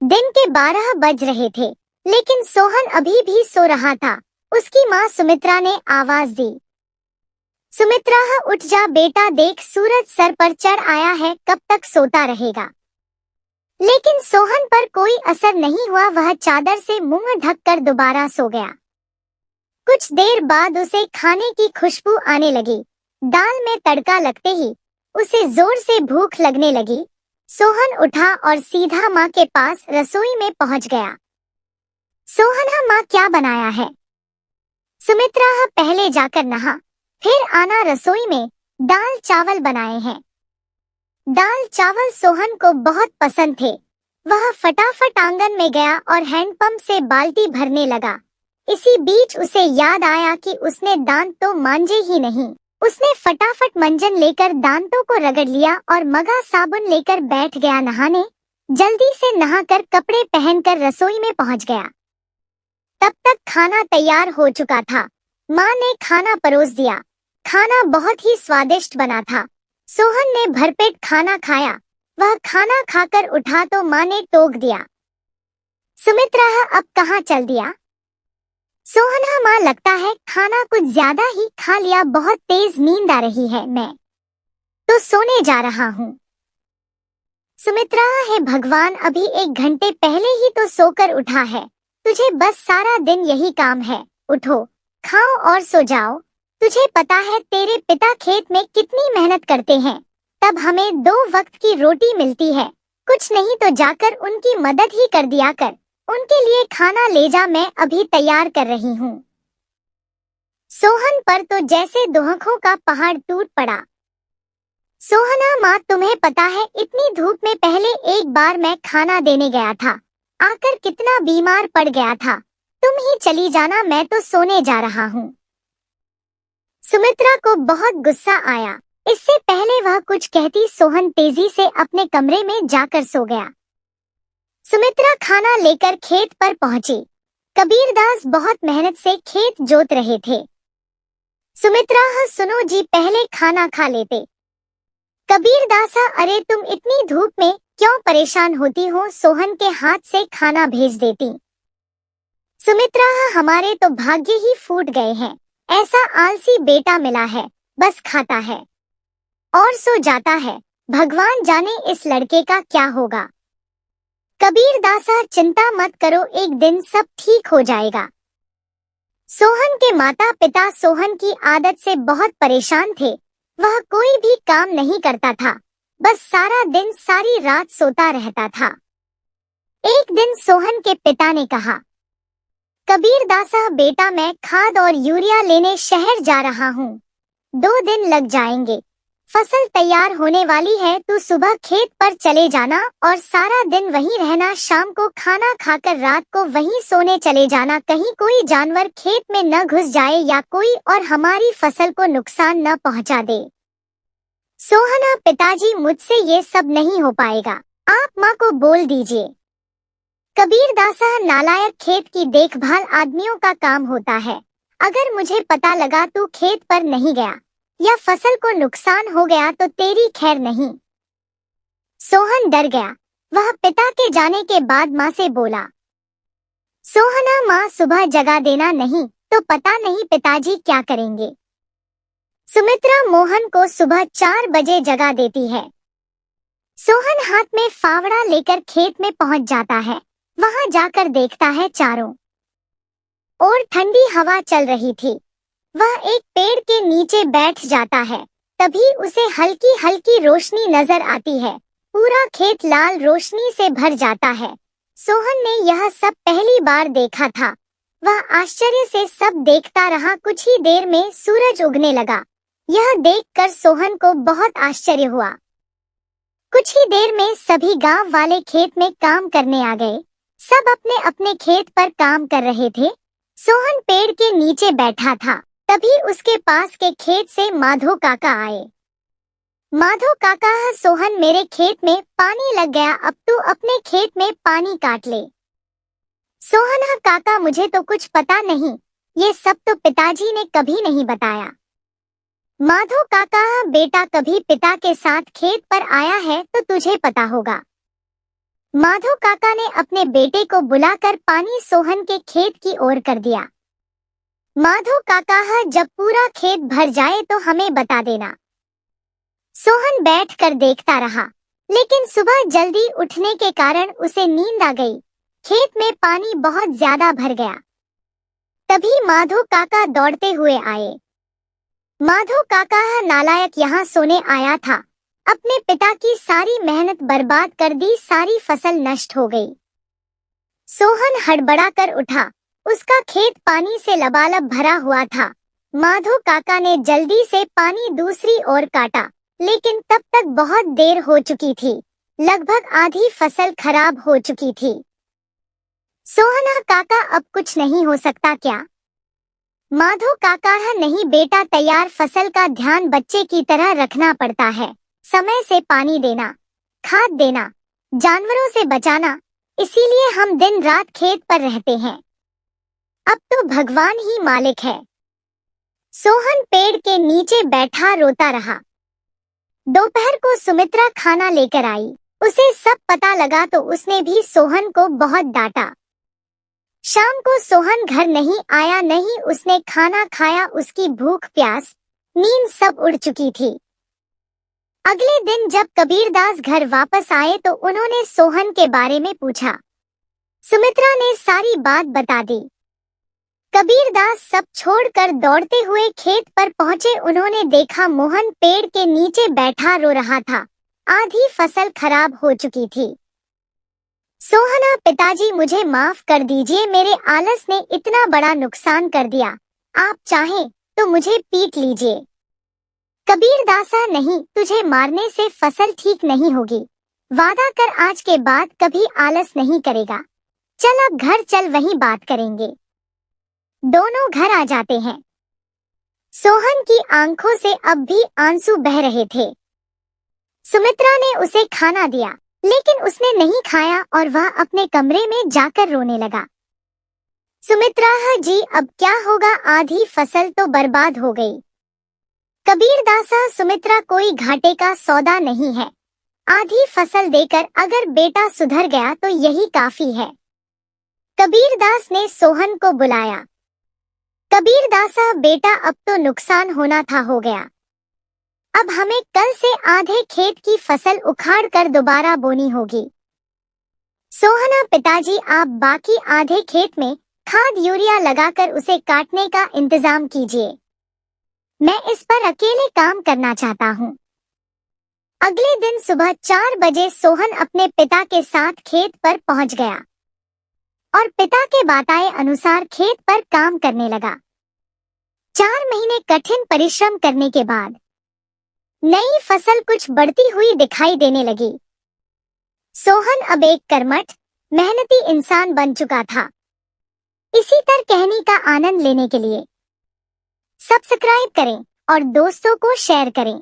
दिन के 12 बज रहे थे, लेकिन सोहन अभी भी सो रहा था। उसकी माँ सुमित्रा ने आवाज दी, सुमित्रा उठ जा बेटा, देख सूरज सर पर चढ़ आया है, कब तक सोता रहेगा। लेकिन सोहन पर कोई असर नहीं हुआ। वह चादर से मुंह ढककर दोबारा सो गया। कुछ देर बाद उसे खाने की खुशबू आने लगी। दाल में तड़का लगते ही उसे जोर से भूख लगने लगी। सोहन उठा और सीधा माँ के पास रसोई में पहुंच गया। सोहन, माँ क्या बनाया है? सुमित्रा, पहले जाकर नहा, फिर आना, रसोई में दाल चावल बनाए हैं। दाल चावल सोहन को बहुत पसंद थे। वह फटाफट आंगन में गया और हैंडपंप से बाल्टी भरने लगा। इसी बीच उसे याद आया कि उसने दांत तो मांजे ही नहीं। उसने फटाफट मंजन लेकर दांतों को रगड़ लिया और मगा साबुन लेकर बैठ गया नहाने। जल्दी से नहाकर कपड़े पहनकर रसोई में पहुंच गया। तब तक खाना तैयार हो चुका था। माँ ने खाना परोस दिया। खाना बहुत ही स्वादिष्ट बना था। सोहन ने भरपेट खाना खाया। वह खाना खाकर उठा तो माँ ने टोक दिया, सुमित्रा अब कहाँ चल दिया? सोहन, माँ लगता है खाना कुछ ज्यादा ही खा लिया, बहुत तेज नींद आ रही है, मैं तो सोने जा रहा हूँ। सुमित्रा, है भगवान, अभी 1 घंटे पहले ही तो सोकर उठा है। तुझे बस सारा दिन यही काम है, उठो, खाओ और सो जाओ। तुझे पता है तेरे पिता खेत में कितनी मेहनत करते हैं, तब हमें 2 वक्त की रोटी मिलती है। कुछ नहीं तो जाकर उनकी मदद ही कर दिया कर। उनके लिए खाना ले जा, मैं अभी तैयार कर रही हूँ। सोहन पर तो जैसे दोहखों का पहाड़ टूट पड़ा। सोहना, माँ तुम्हें पता है इतनी धूप में पहले एक बार मैं खाना देने गया था, आकर कितना बीमार पड़ गया था। तुम ही चली जाना, मैं तो सोने जा रहा हूँ। सुमित्रा को बहुत गुस्सा आया। इससे पहले वह कुछ कहती सोहन तेजी से अपने कमरे में जाकर सो गया। सुमित्रा खाना लेकर खेत पर पहुंची। कबीरदास बहुत मेहनत से खेत जोत रहे थे। सुमित्रा, सुनो जी, पहले खाना खा लेते। कबीरदासा, अरे तुम इतनी धूप में क्यों परेशान होती हो, सोहन के हाथ से खाना भेज देती। सुमित्रा, हमारे तो भाग्य ही फूट गए हैं। ऐसा आलसी बेटा मिला है, बस खाता है और सो जाता है। भगवान जाने इस लड़के का क्या होगा। कबीरदासा, चिंता मत करो, एक दिन सब ठीक हो जाएगा। सोहन के माता पिता सोहन की आदत से बहुत परेशान थे। वह कोई भी काम नहीं करता था, बस सारा दिन सारी रात सोता रहता था। एक दिन सोहन के पिता ने कहा, कबीरदासा बेटा, मैं खाद और यूरिया लेने शहर जा रहा हूँ, 2 दिन लग जाएंगे। फसल तैयार होने वाली है, तू सुबह खेत पर चले जाना और सारा दिन वहीं रहना। शाम को खाना खाकर रात को वहीं सोने चले जाना। कहीं कोई जानवर खेत में न घुस जाए या कोई और हमारी फसल को नुकसान न पहुंचा दे। सोहना, पिताजी मुझसे ये सब नहीं हो पाएगा, आप माँ को बोल दीजिए। कबीरदासा, नालायक, खेत की देखभाल आदमियों का काम होता है। अगर मुझे पता लगा तू खेत पर नहीं गया या फसल को नुकसान हो गया तो तेरी खैर नहीं। सोहन डर गया। वह पिता के जाने के बाद माँ से बोला, सोहना, माँ सुबह जगा देना, नहीं तो पता नहीं पिताजी क्या करेंगे। सुमित्रा मोहन को सुबह 4 बजे जगा देती है। सोहन हाथ में फावड़ा लेकर खेत में पहुंच जाता है। वहां जाकर देखता है चारों ओर ठंडी हवा चल रही थी। वह एक पेड़ के नीचे बैठ जाता है। तभी उसे हल्की हल्की रोशनी नजर आती है। पूरा खेत लाल रोशनी से भर जाता है। सोहन ने यह सब पहली बार देखा था। वह आश्चर्य से सब देखता रहा। कुछ ही देर में सूरज उगने लगा। यह देखकर सोहन को बहुत आश्चर्य हुआ। कुछ ही देर में सभी गांव वाले खेत में काम करने आ गए। सब अपने अपने खेत पर काम कर रहे थे। सोहन पेड़ के नीचे बैठा था। तभी उसके पास के खेत से माधो काका आए। माधो काका, सोहन, मेरे खेत में पानी लग गया, अब तू अपने खेत में पानी काट ले। सोहन, काका मुझे तो कुछ पता नहीं, ये सब तो पिताजी ने कभी नहीं बताया। माधो काका, बेटा कभी पिता के साथ खेत पर आया है तो तुझे पता होगा। माधव काका ने अपने बेटे को बुलाकर पानी सोहन के खेत की ओर कर दिया। माधव काका, जब पूरा खेत भर जाए तो हमें बता देना। सोहन बैठकर देखता रहा, लेकिन सुबह जल्दी उठने के कारण उसे नींद आ गई। खेत में पानी बहुत ज्यादा भर गया। तभी माधव काका दौड़ते हुए आए। माधव काका, नालायक यहाँ सोने आया था। अपने पिता की सारी मेहनत बर्बाद कर दी, सारी फसल नष्ट हो गई। सोहन हड़बड़ा कर उठा। उसका खेत पानी से लबालब भरा हुआ था। माधव काका ने जल्दी से पानी दूसरी ओर काटा, लेकिन तब तक बहुत देर हो चुकी थी। लगभग आधी फसल खराब हो चुकी थी। सोहना काका, अब कुछ नहीं हो सकता क्या? माधव काका, नहीं बेटा, तैयार फसल का ध्यान बच्चे की तरह रखना पड़ता है। समय से पानी देना, खाद देना, जानवरों से बचाना, इसीलिए हम दिन रात खेत पर रहते हैं। अब तो भगवान ही मालिक है। सोहन पेड़ के नीचे बैठा रोता रहा। दोपहर को सुमित्रा खाना लेकर आई। उसे सब पता लगा तो उसने भी सोहन को बहुत डांटा। शाम को सोहन घर नहीं आया, नहीं उसने खाना खाया। उसकी भूख प्यास नींद सब उड़ चुकी थी। अगले दिन जब कबीरदास घर वापस आए तो उन्होंने सोहन के बारे में पूछा। सुमित्रा ने सारी बात बता दी। कबीरदास सब छोड़कर दौड़ते हुए खेत पर पहुंचे। उन्होंने देखा मोहन पेड़ के नीचे बैठा रो रहा था। आधी फसल खराब हो चुकी थी। सोहना, पिताजी मुझे माफ कर दीजिए, मेरे आलस ने इतना बड़ा नुकसान कर दिया। आप चाहें तो मुझे पीट लीजिए। कबीरदासा, नहीं, तुझे मारने से फसल ठीक नहीं होगी। वादा कर आज के बाद कभी आलस नहीं करेगा। चल अब घर चल, वहीं बात करेंगे। दोनों घर आ जाते हैं। सोहन की आंखों से अब भी आंसू बह रहे थे। सुमित्रा ने उसे खाना दिया, लेकिन उसने नहीं खाया और वह अपने कमरे में जाकर रोने लगा। सुमित्रा जी, अब क्या होगा? आधी फसल तो बर्बाद हो गई। कबीरदासा, सुमित्रा, कोई घाटे का सौदा नहीं है। आधी फसल देकर अगर बेटा सुधर गया तो यही काफी है। कबीरदास ने सोहन को बुलाया। कबीरदासा, बेटा, अब तो नुकसान होना था हो गया। अब हमें कल से आधे खेत की फसल उखाड़ कर दोबारा बोनी होगी। सोहना, पिताजी, आप बाकी आधे खेत में खाद यूरिया लगाकर उसे काटने का इंतजाम कीजिए। मैं इस पर अकेले काम करना चाहता हूँ। अगले दिन सुबह 4 बजे सोहन अपने पिता के साथ खेत पर पहुंच गया और पिता के बताए अनुसार खेत पर काम करने लगा। 4 महीने कठिन परिश्रम करने के बाद नई फसल कुछ बढ़ती हुई दिखाई देने लगी। सोहन अब एक कर्मठ, मेहनती इंसान बन चुका था। इसी तरह कहानी का आनंद लेने के लिए सब्सक्राइब करें और दोस्तों को शेयर करें।